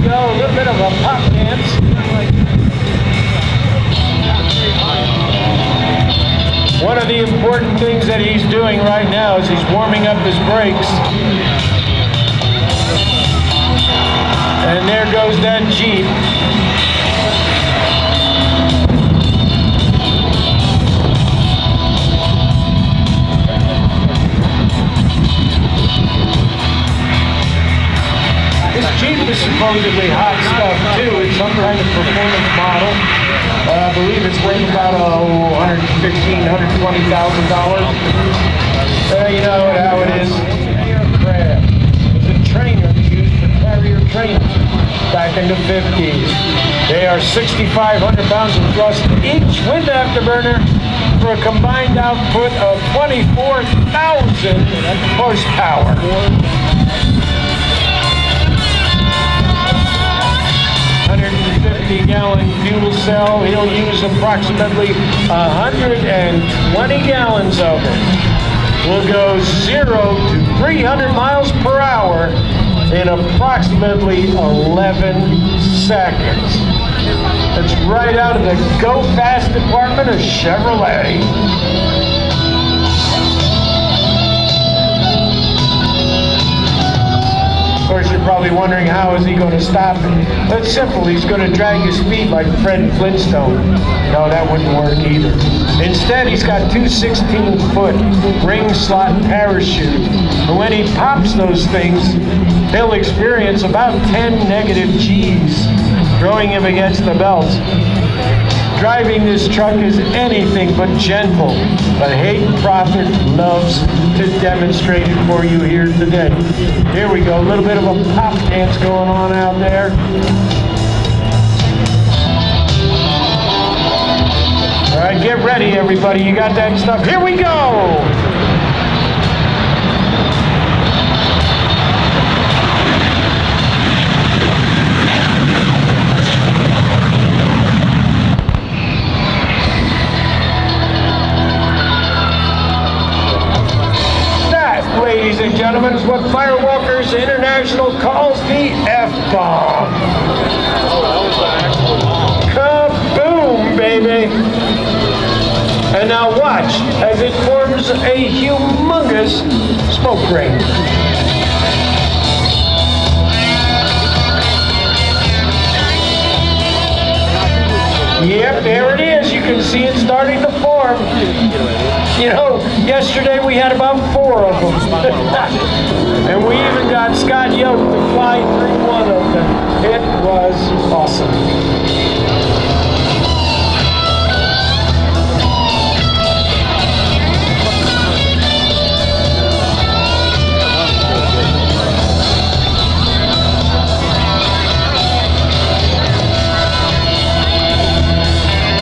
go, a little bit of a pop dance. One of the important things that he's doing right now is he's warming up his brakes. And there goes that Jeep. This Jeep is supposedly hot stuff too. It's some kind of performance model. I believe it's worth about $115,000, $120,000. You know how it is. Aircraft was a trainer used for carrier trainers back in the 50s. They are 6,500 pounds of thrust each with afterburner for a combined output of 24,000 horsepower. 150-gallon fuel cell. He'll use approximately 120 gallons of it. Will go 0 to 300 miles per hour in approximately 11 seconds. That's right out of the Go Fast department of Chevrolet. Of course, you're probably wondering, how is he going to stop it? It's simple. He's going to drag his feet like Fred Flintstone. No, that wouldn't work either. Instead, he's got two 16-foot ring slot parachutes. And when he pops those things, he'll experience about 10 negative G's, throwing him against the belts. Driving this truck is anything but gentle, but Hayden Prophet loves to demonstrate it for you here today. Here we go, a little bit of a pop dance going on out there. All right, get ready, everybody. You got that stuff? Here we go! Ladies and gentlemen, is what Firewalkers International calls the F-bomb. Kaboom, baby! And now watch as it forms a humongous smoke ring. Yep, there it is. You can see it starting to form. You know, yesterday we had about 4 of them. And we even got Scott Yoke to fly through one of them. It was awesome.